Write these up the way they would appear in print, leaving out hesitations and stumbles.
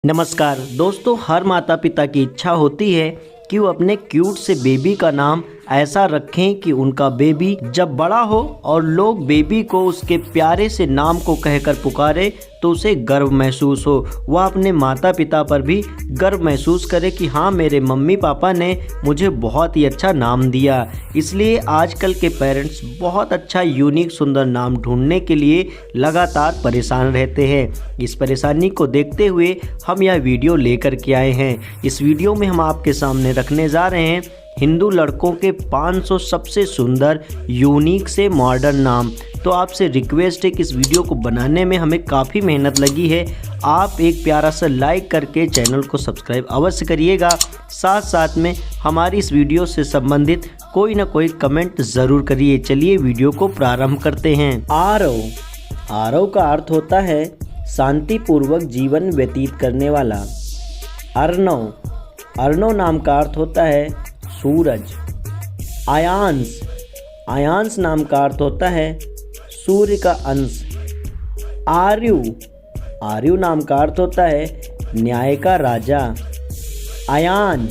नमस्कार दोस्तों, हर माता पिता की इच्छा होती है कि वो अपने क्यूट से बेबी का नाम ऐसा रखें कि उनका बेबी जब बड़ा हो और लोग बेबी को उसके प्यारे से नाम को कहकर पुकारे तो उसे गर्व महसूस हो। वह अपने माता पिता पर भी गर्व महसूस करे कि हाँ, मेरे मम्मी पापा ने मुझे बहुत ही अच्छा नाम दिया। इसलिए आजकल के पेरेंट्स बहुत अच्छा यूनिक सुंदर नाम ढूंढने के लिए लगातार परेशान रहते हैं। इस परेशानी को देखते हुए हम यह वीडियो लेकर के आए हैं। इस वीडियो में हम आपके सामने रखने जा रहे हैं हिंदू लड़कों के 500 सबसे सुंदर यूनिक से मॉडर्न नाम। तो आपसे रिक्वेस्ट है कि इस वीडियो को बनाने में हमें काफ़ी मेहनत लगी है। आप एक प्यारा सा लाइक करके चैनल को सब्सक्राइब अवश्य करिएगा। साथ साथ में हमारी इस वीडियो से संबंधित कोई ना कोई कमेंट ज़रूर करिए। चलिए वीडियो को प्रारंभ करते हैं। आरव। आरव का अर्थ होता है शांतिपूर्वक जीवन व्यतीत करने वाला। अर्णव। अर्णव नाम का अर्थ होता है सूरज। आयांश। आयांश नाम का अर्थ होता है सूर्य का अंश। आर्यु। आर्यु नाम का अर्थ होता है न्याय का राजा। अयान।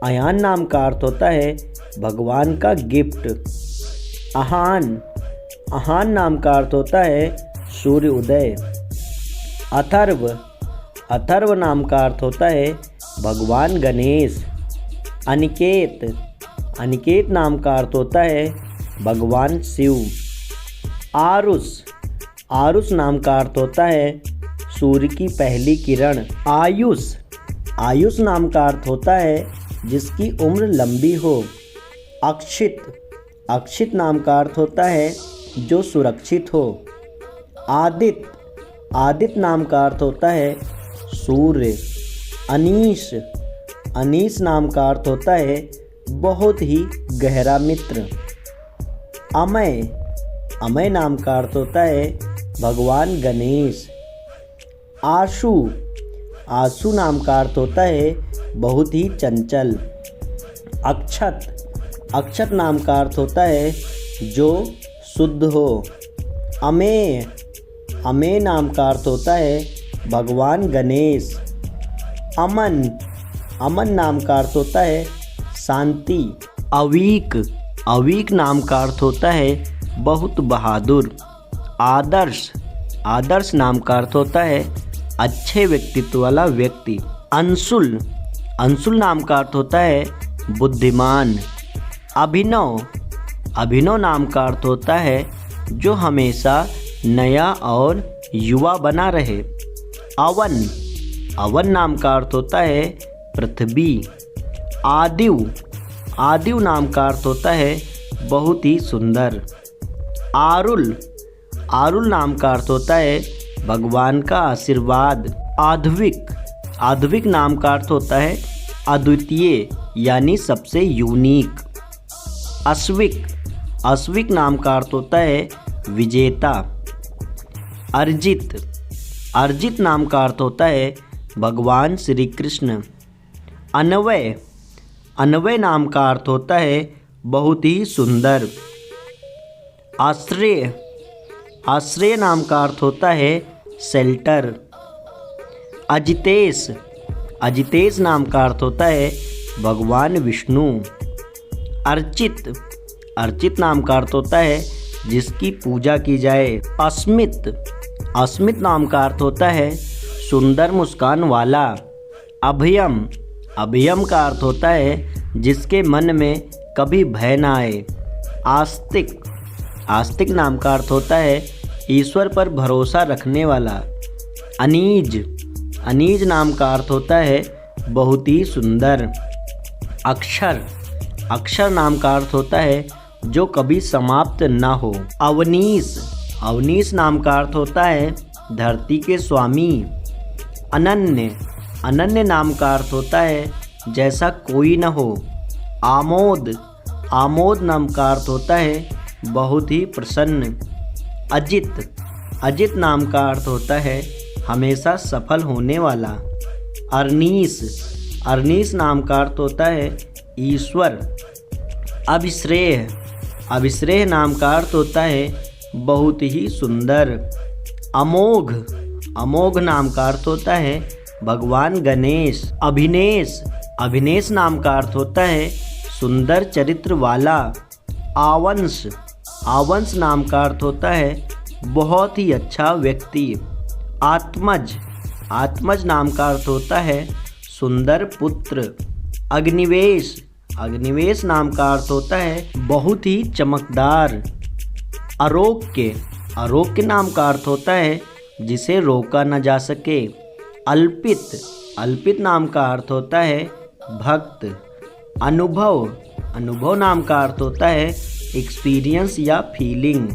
अयान नाम का अर्थ होता है भगवान का गिफ्ट। अहान। अहान नाम का अर्थ होता है सूर्य उदय। अथर्व। अथर्व नाम का अर्थ होता है भगवान गणेश। अनिकेत। अनिकेत नाम का अर्थ होता है भगवान शिव। आरुष। आरुष नाम का अर्थ होता है सूर्य की पहली किरण। आयुष। आयुष नाम का अर्थ होता है जिसकी उम्र लंबी हो। अक्षित। अक्षित नाम का अर्थ होता है जो सुरक्षित हो। आदित्य। आदित्य नाम का अर्थ होता है सूर्य। अनीश। अनीश नाम का अर्थ होता है बहुत ही गहरा मित्र। अमय। अमय नाम का अर्थ होता है भगवान गणेश। आशु। आशु नाम का अर्थ होता है बहुत ही चंचल। अक्षत। अक्षत नाम का अर्थ होता है जो शुद्ध हो। अमेय। अमेय नाम का अर्थ होता है भगवान गणेश। अमन। अमन नाम का अर्थ होता है शांति। अवीक। अवीक नाम का अर्थ होता है बहुत बहादुर। आदर्श। आदर्श नाम का अर्थ होता है अच्छे व्यक्तित्व वाला व्यक्ति। अंशुल। अंशुल नाम का अर्थ होता है बुद्धिमान। अभिनव। अभिनव नाम का अर्थ होता है जो हमेशा नया और युवा बना रहे। अवन। अवन नाम का अर्थ होता है पृथ्वी। आदिव। आदिव नाम का अर्थ होता है बहुत ही सुंदर। आरुल। आरुल नाम का अर्थ होता है भगवान का आशीर्वाद। आध्विक। आध्विक नाम का अर्थ होता है अद्वितीय यानी सबसे यूनिक। अश्विक। अश्विक नाम का अर्थ होता है विजेता। अर्जित। अर्जित नाम का अर्थ होता है भगवान श्री कृष्ण। अन्वय। अन्वय नाम का अर्थ होता है बहुत ही सुंदर। आश्रय। आश्रय नाम का अर्थ होता है शेल्टर। अजितेश। अजितेश नाम का अर्थ होता है भगवान विष्णु। अर्चित। अर्चित नाम का अर्थ होता है जिसकी पूजा की जाए। अस्मित। अस्मित नाम का अर्थ होता है सुंदर मुस्कान वाला। अभयम। अभयम का अर्थ होता है जिसके मन में कभी भय ना आए। आस्तिक। आस्तिक नाम का अर्थ होता है ईश्वर पर भरोसा रखने वाला। अनीज। अनीज नाम का अर्थ होता है बहुत ही सुंदर। अक्षर। अक्षर नाम का अर्थ होता है जो कभी समाप्त ना हो। अवनीश। अवनीश नाम का अर्थ होता है धरती के स्वामी। अनन्य। अनन्य नाम का अर्थ होता है जैसा कोई न हो। आमोद। आमोद नाम का अर्थ होता है बहुत ही प्रसन्न। अजित। अजित नाम का अर्थ होता है हमेशा सफल होने वाला। अरनीस। अरनीस नाम का अर्थ होता है ईश्वर। अभिश्रेय। अभिश्रेय नाम का अर्थ होता है बहुत ही सुंदर। अमोघ। अमोघ नाम का अर्थ होता है भगवान गणेश। अभिनेश, अभिनेश नाम का अर्थ होता है सुंदर चरित्र वाला। आवंश, आवंश नाम का अर्थ होता है बहुत ही अच्छा व्यक्ति। आत्मज, आत्मज नाम का अर्थ होता है सुंदर पुत्र। अग्निवेश, अग्निवेश नाम का अर्थ होता है बहुत ही चमकदार। आरोग्य, आरोग्य नाम का अर्थ होता है जिसे रोका न जा सके। अल्पित, अल्पित नाम का अर्थ होता है भक्त। अनुभव, अनुभव नाम का अर्थ होता है एक्सपीरियंस या फीलिंग।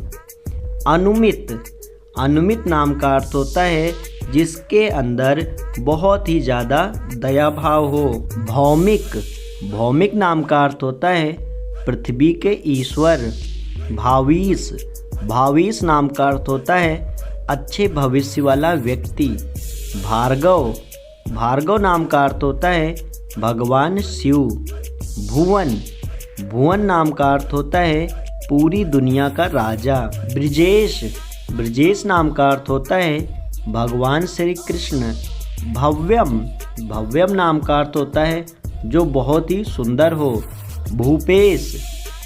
अनुमित, अनुमित नाम का अर्थ होता है जिसके अंदर बहुत ही ज़्यादा दया भाव हो। भौमिक, भौमिक नाम का अर्थ होता है पृथ्वी के ईश्वर। भावीस, भावीस नाम का अर्थ होता है अच्छे भविष्य वाला व्यक्ति। भार्गव, भार्गव नाम का अर्थ होता है भगवान शिव। भुवन, भुवन नाम का अर्थ होता है पूरी दुनिया का राजा। ब्रिजेश, ब्रिजेश नाम का अर्थ होता है भगवान श्री कृष्ण। भव्यम, भव्यम नाम का अर्थ होता है जो बहुत ही सुंदर हो। भूपेश,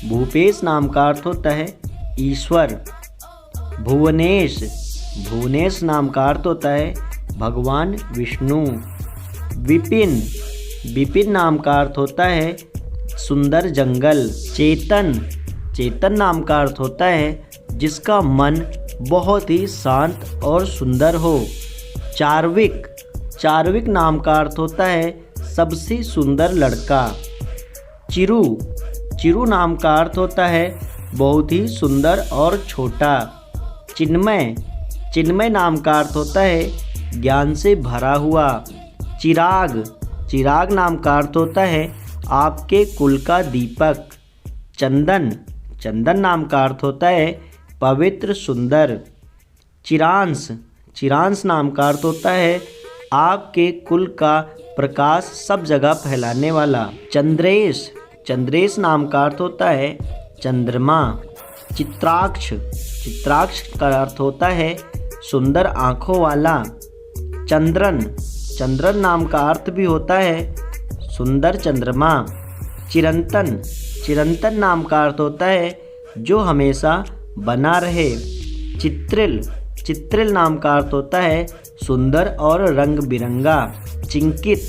भूपेश नाम का अर्थ होता है ईश्वर। भुवनेश, भुवनेश नाम का अर्थ होता है भगवान विष्णु। विपिन, विपिन नाम का अर्थ होता है सुंदर जंगल। चेतन, चेतन नाम का अर्थ होता है जिसका मन बहुत ही शांत और सुंदर हो। चार्विक, चार्विक नाम का अर्थ होता है सबसे सुंदर लड़का। चिरू, चिरू नाम का अर्थ होता है बहुत ही सुंदर और छोटा। चिन्मय, चिन्मय नाम का अर्थ होता है ज्ञान से भरा हुआ। चिराग, चिराग नाम का अर्थ होता है आपके कुल का दीपक। चंदन, चंदन नाम का अर्थ होता है पवित्र सुंदर। चिरांश, चिरांश नाम का अर्थ होता है आपके कुल का प्रकाश सब जगह फैलाने वाला। चंद्रेश, चंद्रेश नाम का अर्थ होता है चंद्रमा। चित्राक्ष, चित्राक्ष का अर्थ होता है सुंदर आँखों वाला। चंद्रन, चंद्रन नाम का अर्थ भी होता है सुंदर चंद्रमा। चिरंतन, चिरंतन नाम का अर्थ होता है जो हमेशा बना रहे। चित्रिल, चित्रिल नाम का अर्थ होता है सुंदर और रंग बिरंगा। चिंकित,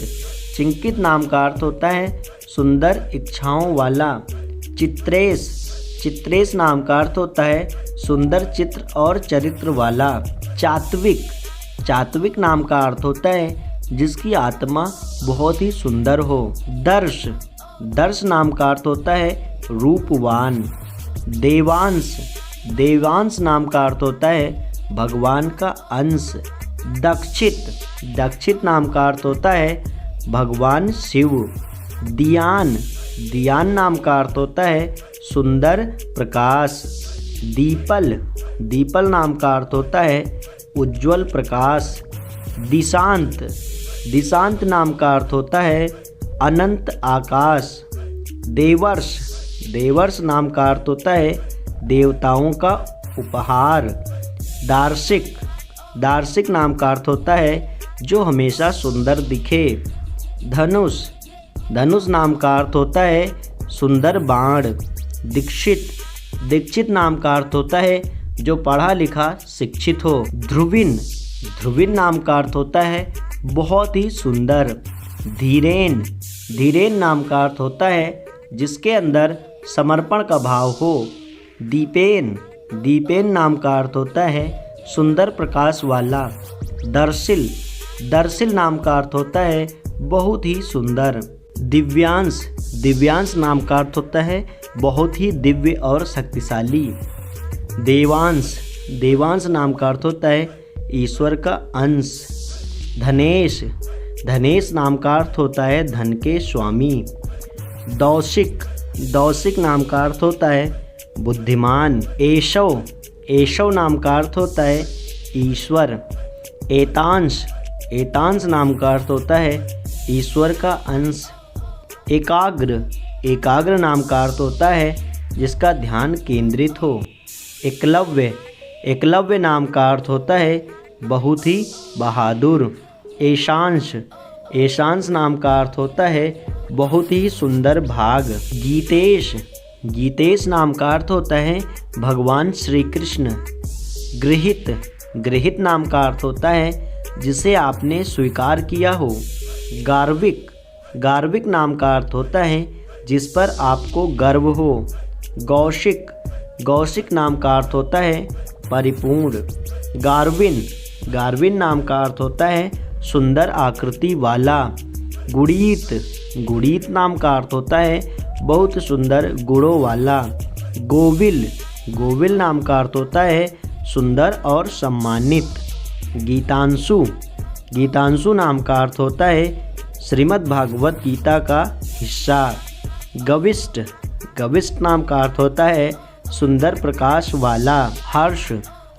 चिंकित नाम का अर्थ होता है सुंदर इच्छाओं वाला। चित्रेश, चित्रेश नाम का अर्थ होता है सुंदर चित्र और चरित्र वाला। चात्विक, चात्विक नाम का अर्थ होता है जिसकी आत्मा बहुत ही सुंदर हो। दर्श, दर्श नाम का अर्थ होता है रूपवान। देवांश, देवांश नाम का अर्थ होता है भगवान का अंश। दक्षित, दक्षित नाम का अर्थ होता है भगवान शिव। दियान, दियान नाम का अर्थ होता है सुंदर प्रकाश। दीपल, दीपल नाम का अर्थ होता है उज्जवल प्रकाश। दिशांत, दिशांत नाम का अर्थ होता है अनंत आकाश। देवर्ष, देवर्ष नाम का अर्थ होता है देवताओं का उपहार। दार्शिक, दार्शिक नाम का अर्थ होता है जो हमेशा सुंदर दिखे। धनुष, धनुष नाम का अर्थ होता है सुंदर बाण। दीक्षित, दीक्षित नाम का अर्थ होता है जो पढ़ा लिखा शिक्षित हो। ध्रुविन, ध्रुविन नाम का अर्थ होता है बहुत ही सुंदर। धीरेन, धीरेन नाम का अर्थ होता है जिसके अंदर समर्पण का भाव हो। दीपेन, दीपेन नाम का अर्थ होता है सुंदर प्रकाश वाला। दर्शिल, दर्शिल नाम का अर्थ होता है बहुत ही सुंदर। दिव्यांश, दिव्यांश नाम का अर्थ होता है बहुत ही दिव्य और शक्तिशाली। देवांश, देवांश नाम का अर्थ होता है ईश्वर का अंश। धनेश, धनेश नाम का अर्थ होता है धन के स्वामी। दौशिक, दौशिक नाम का अर्थ होता है बुद्धिमान। एशव, एशव नाम का अर्थ होता है ईश्वर। एतांश, एतांश नाम का अर्थ होता है ईश्वर का अंश। एकाग्र, एकाग्र नाम का अर्थ होता है जिसका ध्यान केंद्रित हो। एकलव्य, एकलव्य नाम का अर्थ होता है बहुत ही बहादुर। ऐशांश, ऐशांश नाम का अर्थ होता है बहुत ही सुंदर भाग। गीतेश, गीतेश नाम का अर्थ होता है भगवान श्री कृष्ण। गृहीत, गृहीत नाम का अर्थ होता है जिसे आपने स्वीकार किया हो। गार्विक, गार्विक नाम का अर्थ होता है जिस पर आपको गर्व हो। गौशिक, गौशिक नाम का अर्थ होता है परिपूर्ण। गार्विन, गार्विन नाम का अर्थ होता है सुंदर आकृति वाला। गुणीत, गुणीत नाम का अर्थ होता है बहुत सुंदर गुणों वाला। गोविल, गोविल नाम का अर्थ होता है सुंदर और सम्मानित। गीतांशु, गीतांशु नाम का अर्थ होता है श्रीमद् भागवत गीता का हिस्सा। गविष्ठ, गविष्ठ नाम का अर्थ होता है सुंदर प्रकाश वाला। हर्ष,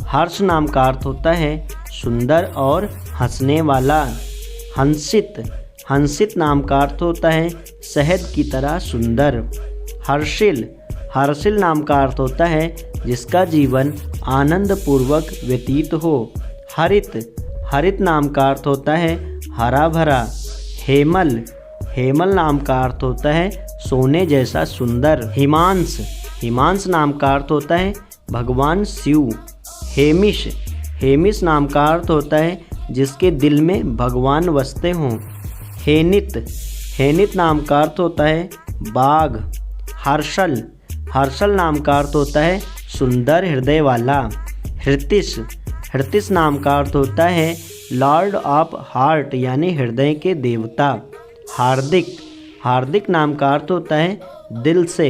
हर्ष नाम का अर्थ होता है सुंदर और हंसने वाला। हंसित, हंसित नाम का अर्थ होता है शहद की तरह सुंदर। हर्षिल, हर्षिल नाम का अर्थ होता है जिसका जीवन आनंद पूर्वक व्यतीत हो। हरित, हरित नाम का अर्थ होता है हरा भरा। हेमल, हेमल नाम का अर्थ होता है सोने जैसा सुंदर। हिमांश, हिमांश नाम का अर्थ होता है भगवान शिव। हेमिश, हेमिश नाम का अर्थ होता है जिसके दिल में भगवान बसते हों। हेनित, हेनित नाम का अर्थ होता है बाघ। हर्षल, हर्षल नाम का अर्थ होता है सुंदर हृदय वाला। हृतिश, हृतिश नाम का अर्थ होता है लॉर्ड ऑफ हार्ट यानी हृदय के देवता। हार्दिक, हार्दिक नाम का अर्थ होता है दिल से।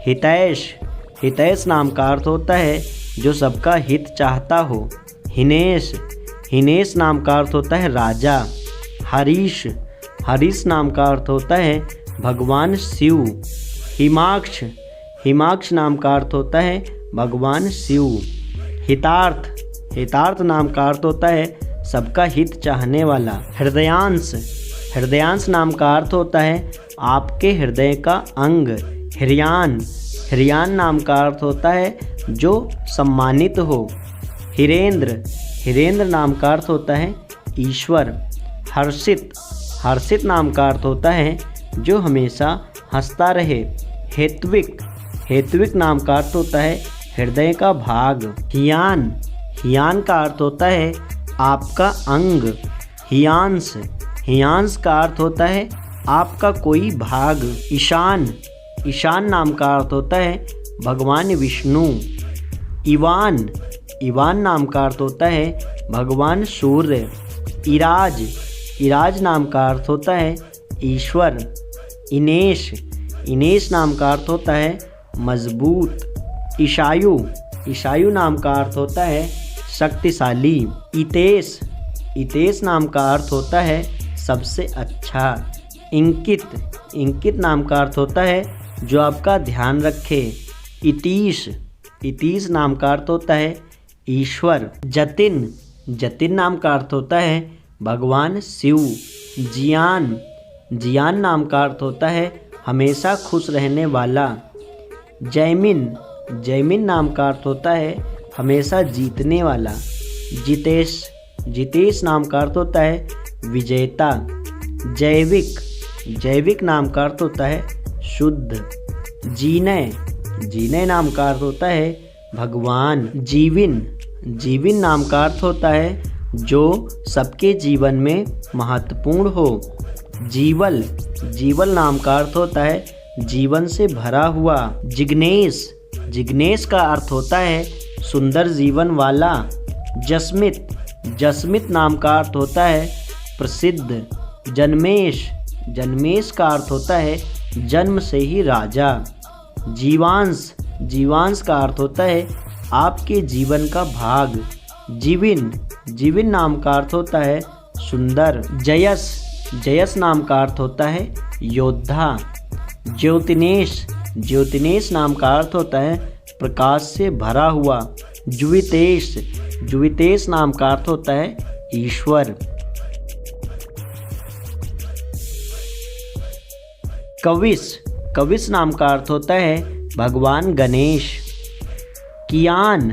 हितैष, हितैष नाम का अर्थ होता है जो सबका हित चाहता हो। हिनेश, हिनेश नाम का अर्थ होता है राजा। हरीश, हरीश नाम का अर्थ होता है भगवान शिव। हिमाक्ष, हिमाक्ष नाम का अर्थ होता है भगवान शिव। हितार्थ, हितार्थ नाम का अर्थ होता है सबका हित चाहने वाला। हृदयांश, हृदयांश नाम का अर्थ होता है आपके हृदय का अंग। हिरयान, हिरयान नाम का अर्थ होता है जो सम्मानित हो। हिरेंद्र, हिरेंद्र नाम का अर्थ होता है ईश्वर। हर्षित, हर्षित नाम का अर्थ होता है जो हमेशा हंसता रहे। हेत्विक, हेत्विक नाम का अर्थ होता है हृदय का भाग। हियान, हियान का अर्थ होता है आपका अंग। हियांश, हियांश का अर्थ होता है आपका कोई भाग। ईशान, ईशान नाम का अर्थ होता है भगवान विष्णु। इवान, इवान नाम का अर्थ होता है भगवान सूर्य। इराज, इराज नाम का अर्थ होता है ईश्वर। इनेश, इनेश नाम का अर्थ होता है मजबूत। ईशायु, ईशायु नाम का अर्थ होता है शक्तिशाली। इतेश, इतेश नाम का अर्थ होता है सबसे अच्छा। इंकित, इंकित नाम का अर्थ होता है जो आपका ध्यान रखे। इतीश, इतीश नाम का अर्थ होता है ईश्वर। जतिन, जतिन नाम का अर्थ होता है भगवान शिव। जियान, जियान नाम का अर्थ होता है हमेशा खुश रहने वाला। जैमिन, जैमिन नाम का अर्थ होता है हमेशा जीतने वाला। जितेश, जितेश नाम का अर्थ होता है विजेता। जैविक, जैविक नाम का अर्थ होता है शुद्ध। जीनय, जीनय नाम का अर्थ होता है भगवान। जीविन, जीविन नाम का अर्थ होता है जो सबके जीवन में महत्वपूर्ण हो। जीवल, जीवल नाम का अर्थ होता है जीवन से भरा हुआ। जिग्नेश, जिग्नेश का अर्थ होता है सुंदर जीवन वाला। जस्मित, जस्मित नाम का अर्थ होता है प्रसिद्ध। जन्मेश, जन्मेश का अर्थ होता है जन्म से ही राजा। जीवांश, जीवांश का अर्थ होता है आपके जीवन का भाग। जीविन, जीविन नाम का अर्थ होता है सुंदर। जयस, जयस नाम का अर्थ होता है योद्धा। ज्योतिनेश, ज्योतिनेश नाम का अर्थ होता है प्रकाश से भरा हुआ। जुवितेश, जुवितेश नाम का अर्थ होता है ईश्वर। कविश, कविश नाम का अर्थ होता है भगवान गणेश। कियान,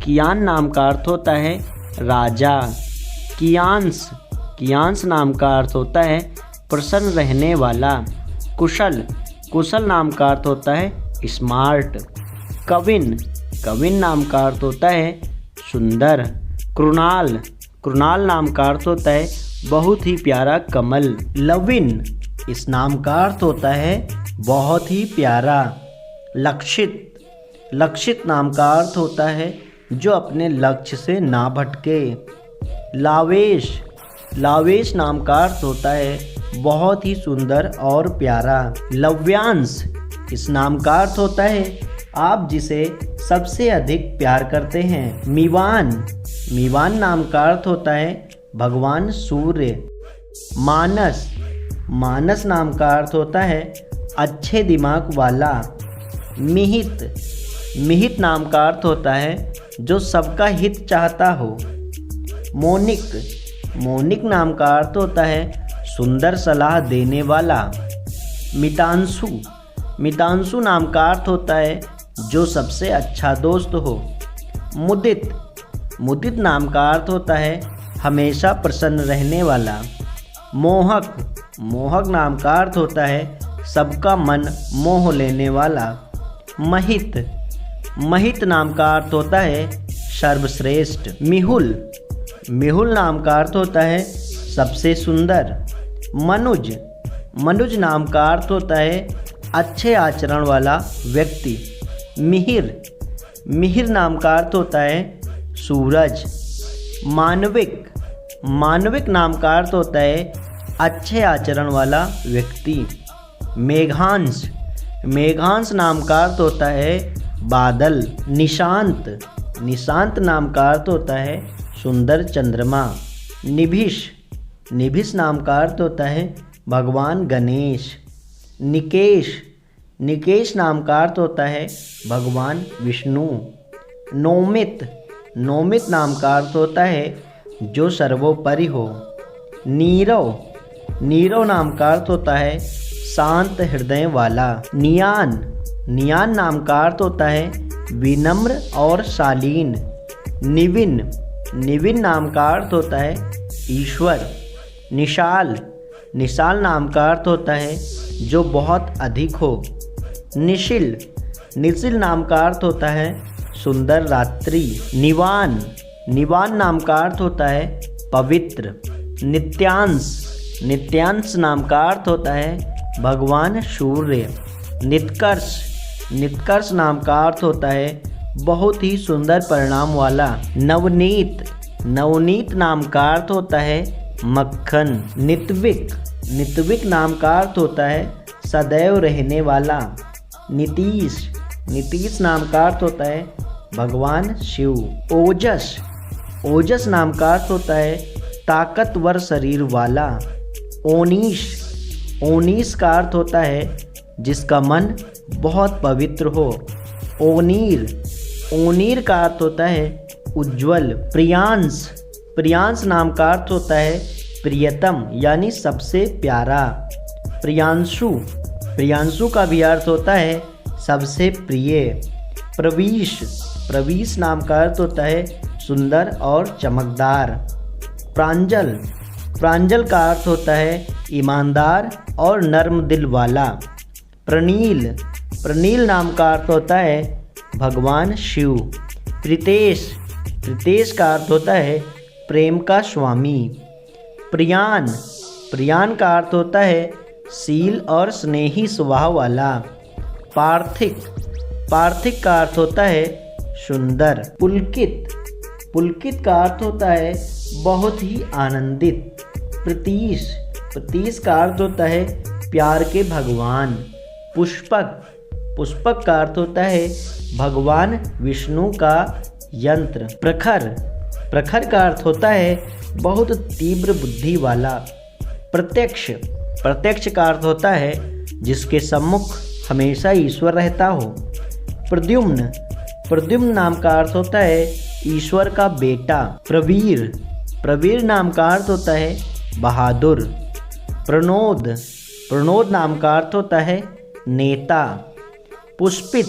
कियान नाम का अर्थ होता है राजा। कियांश, कियांश नाम का अर्थ होता है प्रसन्न रहने वाला। कुशल, कुशल नाम का अर्थ होता है स्मार्ट। कविन, कविन नाम का अर्थ होता है सुंदर। कृणाल, कृणाल नाम का अर्थ होता है बहुत ही प्यारा कमल। लविन, इस नाम का अर्थ होता है बहुत ही प्यारा। लक्षित, लक्षित नाम का अर्थ होता है जो अपने लक्ष्य से ना भटके। लावेश, लावेश नाम का अर्थ होता है बहुत ही सुंदर और प्यारा। लव्यांश, इस नाम का अर्थ होता है आप जिसे सबसे अधिक प्यार करते हैं। मीवान, मीवान नाम का अर्थ होता है भगवान सूर्य। मानस, मानस नाम का अर्थ होता है अच्छे दिमाग वाला। मिहित, मिहित नाम का अर्थ होता है जो सबका हित चाहता हो। मोनिक, मोनिक नाम का अर्थ होता है सुंदर सलाह देने वाला। मितांशु, मितांशु नाम का अर्थ होता है जो सबसे अच्छा दोस्त हो। मुदित, मुदित नाम का अर्थ होता है हमेशा प्रसन्न रहने वाला। मोहक, मोहक नाम का अर्थ होता है सबका मन मोह लेने वाला। महित, महित नाम का अर्थ होता है सर्वश्रेष्ठ। मिहुल, मिहुल नाम का अर्थ होता है सबसे सुंदर। मनुज, मनुज नाम का अर्थ होता है अच्छे आचरण वाला व्यक्ति। मिहिर, मिहिर नाम का अर्थ होता है सूरज। मानविक, मानविक नाम का अर्थ होता है अच्छे आचरण वाला व्यक्ति। मेघांश, मेघांश नाम का अर्थ होता है बादल। निशांत, निशांत नाम का अर्थ होता है सुंदर चंद्रमा। निभिष, निभिष नाम का अर्थ होता है भगवान गणेश। निकेश, निकेश नाम का अर्थ होता है भगवान विष्णु। नौमित, नौमित नाम का अर्थ होता है जो सर्वोपरि हो। नीरव, नीरव नाम का अर्थ होता है शांत हृदय वाला। नियान, नियान नाम का अर्थ होता है विनम्र और शालीन। निविन, निविन नाम का अर्थ होता है ईश्वर। निशाल, निशाल नाम का अर्थ होता है जो बहुत अधिक हो। निशिल, निशिल नाम का अर्थ होता है सुंदर रात्रि। निवान, निवान नाम का अर्थ होता है पवित्र। नित्यांश, नित्यांश नाम का अर्थ होता है भगवान सूर्य। नित्कर्ष, नित्कर्ष नाम का अर्थ होता है बहुत ही सुंदर परिणाम वाला। नवनीत, नवनीत नाम का अर्थ होता है मक्खन। नित्विक, नित्विक नाम का अर्थ होता है सदैव रहने वाला। नीतीश, नीतीश नाम का अर्थ होता है भगवान शिव। ओजस, ओजस नाम का अर्थ होता है ताकतवर शरीर वाला। ओनीश, ओनीश का अर्थ होता है जिसका मन बहुत पवित्र हो। ओनीर, ओनीर का अर्थ होता है उज्जवल। प्रियांश, प्रियांश नाम का अर्थ होता है प्रियतम यानी सबसे प्यारा। प्रियांशु, प्रियांशु का भी अर्थ होता है सबसे प्रिय। प्रवीश, प्रवीश नाम का अर्थ होता है सुंदर और चमकदार। प्रांजल, प्रांजल का अर्थ होता है ईमानदार और नर्म दिल वाला। प्रनील, प्रनील नाम का अर्थ होता है भगवान शिव। प्रीतेश, प्रीतेश का अर्थ होता है प्रेम का स्वामी। प्रियान, प्रियान का अर्थ होता है शील और स्नेही स्वभाव वाला। पार्थिक, पार्थिक का अर्थ होता है सुंदर। पुलकित, पुलकित का अर्थ होता है बहुत ही आनंदित। प्रतीश, प्रतीश का अर्थ होता है प्यार के भगवान। पुष्पक, पुष्पक का अर्थ होता है भगवान विष्णु का यंत्र। प्रखर, प्रखर का अर्थ होता है बहुत तीव्र बुद्धि वाला। प्रत्यक्ष, प्रत्यक्ष का अर्थ होता है जिसके सम्मुख हमेशा ईश्वर रहता हो। प्रद्युम्न, प्रद्युम्न नाम का अर्थ होता है ईश्वर का बेटा। प्रवीर, प्रवीर नाम का अर्थ होता है बहादुर। प्रणोद, प्रणोद नाम का अर्थ होता है नेता। पुष्पित,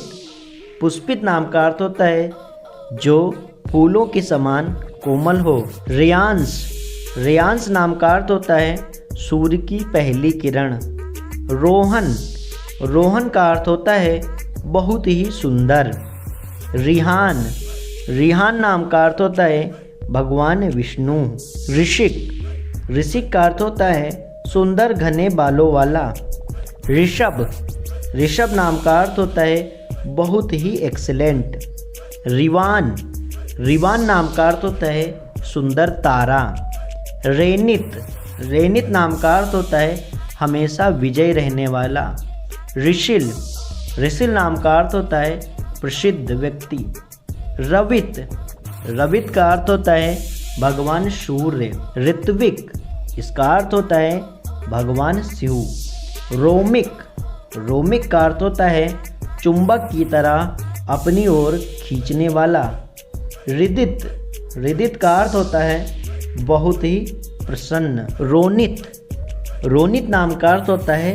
पुष्पित नाम का अर्थ होता है जो फूलों के समान कोमल हो। रियांश, रेयांश नाम का अर्थ होता है सूर्य की पहली किरण। रोहन, रोहन का अर्थ होता है बहुत ही सुंदर। रिहान, रिहान नाम का अर्थ होता है भगवान विष्णु। ऋषिक, ऋषिक का अर्थ होता है सुंदर घने बालों वाला। ऋषभ, ऋषभ नाम का अर्थ होता है बहुत ही एक्सीलेंट। रिवान, रिवान नाम का अर्थ होता है सुंदर तारा। रेनित, रेनित नाम का अर्थ होता है हमेशा विजय रहने वाला। ऋषिल, ऋषिल नाम का अर्थ होता है प्रसिद्ध व्यक्ति। रवित, रवित का अर्थ होता है भगवान सूर्य। ऋत्विक, इसका अर्थ होता है भगवान शिव। रोमिक, रोमिक का अर्थ होता है चुंबक की तरह अपनी ओर खींचने वाला। रिदित, रिदित का अर्थ होता है बहुत ही प्रसन्न। रोनित, रोनित नाम का अर्थ होता है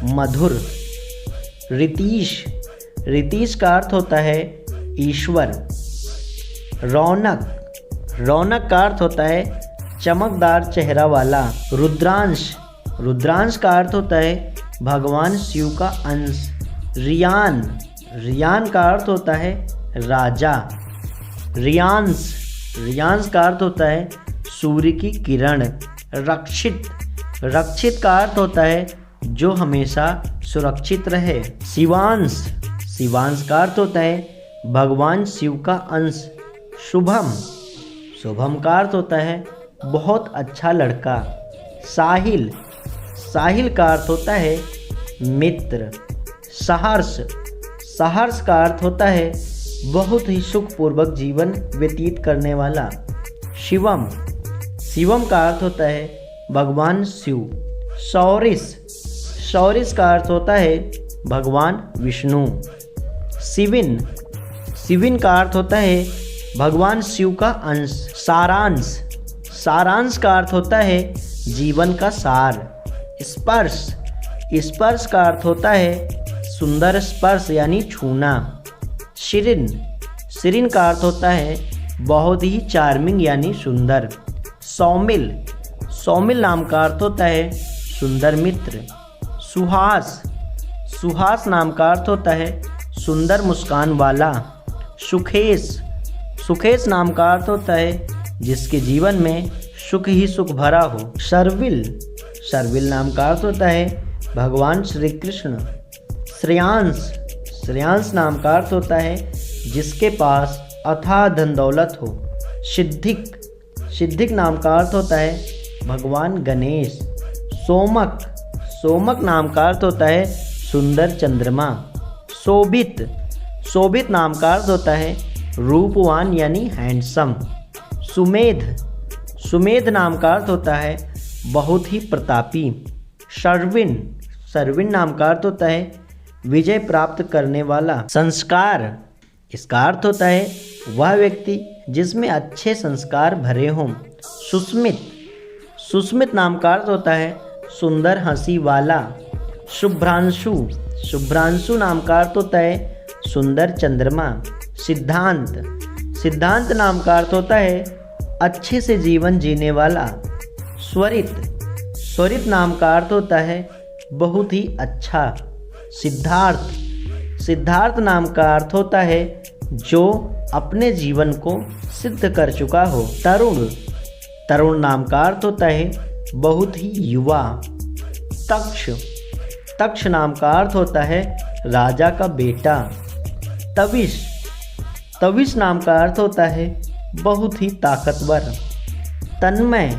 मधुर। रितीश, रितीश का अर्थ होता है ईश्वर। रौनक, रौनक का अर्थ होता है चमकदार चेहरा वाला। रुद्रांश, रुद्रांश का अर्थ होता है भगवान शिव का अंश। रियान, रियान का अर्थ होता है राजा। रियांश, रियांश का अर्थ होता है सूर्य की किरण। रक्षित, रक्षित का अर्थ होता है जो हमेशा सुरक्षित रहे। शिवांश, शिवांश का अर्थ होता है भगवान शिव का अंश। शुभम, शुभम का अर्थ होता है बहुत अच्छा लड़का। साहिल, साहिल का अर्थ होता है मित्र। सहर्ष, सहर्ष का अर्थ होता है बहुत ही सुखपूर्वक जीवन व्यतीत करने वाला। शिवम, शिवम का अर्थ होता है भगवान शिव। सौरिस, सौरिस का अर्थ होता है भगवान विष्णु। शिविन, शिविन का अर्थ होता है भगवान शिव का अंश। सारांश, सारांश का अर्थ होता है जीवन का सार। स्पर्श, स्पर्श का अर्थ होता है सुंदर स्पर्श यानी छूना। शिरिन, शिरिन का अर्थ होता है बहुत ही चार्मिंग यानी सुंदर। सौमिल, सौमिल नाम का अर्थ होता है सुंदर मित्र। सुहास, सुहास नाम का अर्थ होता है सुंदर मुस्कान वाला। सुखेश, सुखेश नाम का अर्थ होता है जिसके जीवन में सुख ही सुख भरा हो। शर्विल, शर्विल नाम का अर्थ होता है भगवान श्री कृष्ण। श्रेयांश, श्रेयांश नाम का अर्थ होता है जिसके पास अथाह धन दौलत हो। सिद्धिक, सिद्धिक नाम का अर्थ होता है भगवान गणेश। सोमक, सोमक नाम का अर्थ होता है सुंदर चंद्रमा। शोभित, शोभित नाम का अर्थ होता है रूपवान यानी हैंडसम। सुमेध, सुमेध नाम का अर्थ होता है बहुत ही प्रतापी। शर्विन, शर्विन नाम का अर्थ होता है विजय प्राप्त करने वाला। संस्कार, इसका अर्थ होता है वह व्यक्ति जिसमें अच्छे संस्कार भरे हों। सुस्मित, सुस्मित नाम का अर्थ होता है सुंदर हंसी वाला। शुभ्रांशु, शुभ्रांशु नाम का अर्थ होता है सुंदर चंद्रमा। सिद्धांत, सिद्धांत नाम का अर्थ होता है अच्छे से जीवन जीने वाला। स्वरित, स्वरित नाम का अर्थ होता है बहुत ही अच्छा। सिद्धार्थ, सिद्धार्थ नाम का अर्थ होता है जो अपने जीवन को सिद्ध कर चुका हो। तरुण, तरुण नाम का अर्थ होता है बहुत ही युवा। तक्ष, तक्ष नाम का अर्थ होता है राजा का बेटा। तविश, तविश नाम का अर्थ होता है बहुत ही ताकतवर। तन्मय,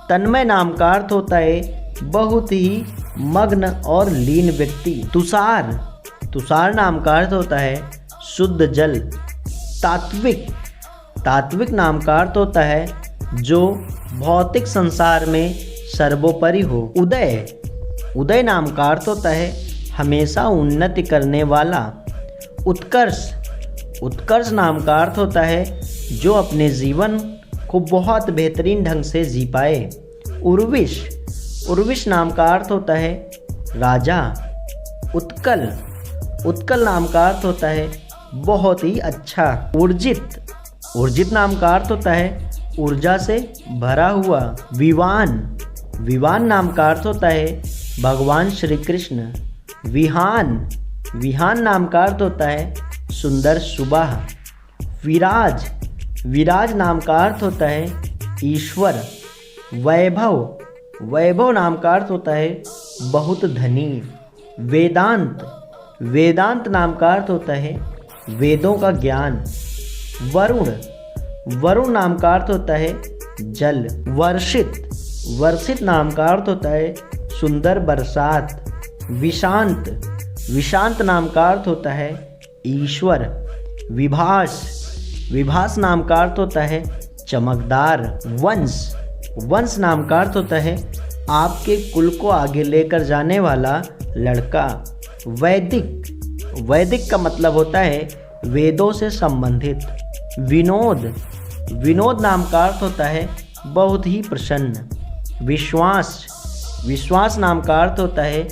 तन्मय नाम का अर्थ होता है बहुत ही मग्न और लीन व्यक्ति। तुषार, तुषार नाम का अर्थ होता है शुद्ध जल। तात्विक, तात्विक नाम का अर्थ होता है जो भौतिक संसार में सर्वोपरि हो। उदय, उदय नाम का अर्थ होता है हमेशा उन्नति करने वाला। उत्कर्ष, उत्कर्ष नाम का अर्थ होता है जो अपने जीवन को बहुत बेहतरीन ढंग से जी पाए। उर्विश, उर्विश नाम का अर्थ होता है राजा। उत्कल, उत्कल नाम का अर्थ होता है बहुत ही अच्छा। ऊर्जित, ऊर्जित नाम का अर्थ होता है ऊर्जा से भरा हुआ। विवान, विवान नाम का अर्थ होता है भगवान श्री कृष्ण। विहान, विहान नाम का अर्थ होता है सुंदर सुबह। विराज, विराज नाम का अर्थ होता है ईश्वर। वैभव, वैभव नाम का अर्थ होता है बहुत धनी। वेदांत, वेदांत नाम का अर्थ होता है वेदों का ज्ञान। वरुण, वरुण नाम का अर्थ होता है जल। वर्षित, वर्षित नाम का अर्थ होता है सुंदर बरसात। विशांत, विशांत नाम का अर्थ होता है ईश्वर। विभास, विभास नाम का अर्थ होता है चमकदार। वंश, वंश नाम का अर्थ होता है आपके कुल को आगे लेकर जाने वाला लड़का। वैदिक, वैदिक का मतलब होता है वेदों से संबंधित। विनोद, विनोद नाम का अर्थ होता है बहुत ही प्रसन्न। विश्वास, विश्वास नाम का अर्थ होता है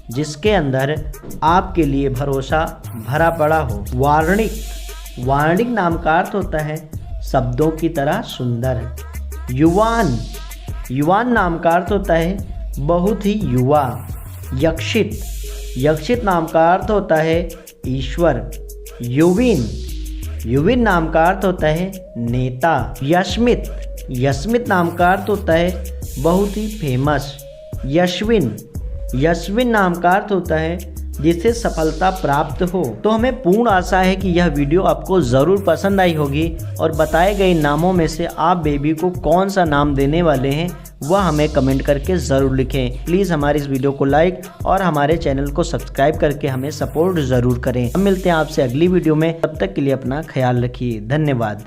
जिसके अंदर आपके लिए भरोसा भरा पड़ा हो। वार्णिक, वार्णिक नाम का अर्थ होता है शब्दों की तरह सुंदर। युवान, युवान नाम का अर्थ होता है बहुत ही युवा। यक्षित, यक्षित नाम का अर्थ होता है ईश्वर। युविन, युविन नाम का अर्थ होता है नेता। यस्मित, यस्मित नाम का अर्थ होता है बहुत ही फेमस। यश्विन, यश्विन नाम का अर्थ होता है जिससे सफलता प्राप्त हो। तो हमें पूर्ण आशा है कि यह वीडियो आपको ज़रूर पसंद आई होगी और बताए गए नामों में से आप बेबी को कौन सा नाम देने वाले हैं वह हमें कमेंट करके ज़रूर लिखें। प्लीज़ हमारे इस वीडियो को लाइक और हमारे चैनल को सब्सक्राइब करके हमें सपोर्ट ज़रूर करें। हम मिलते हैं आपसे अगली वीडियो में, तब तक के लिए अपना ख्याल रखिए। धन्यवाद।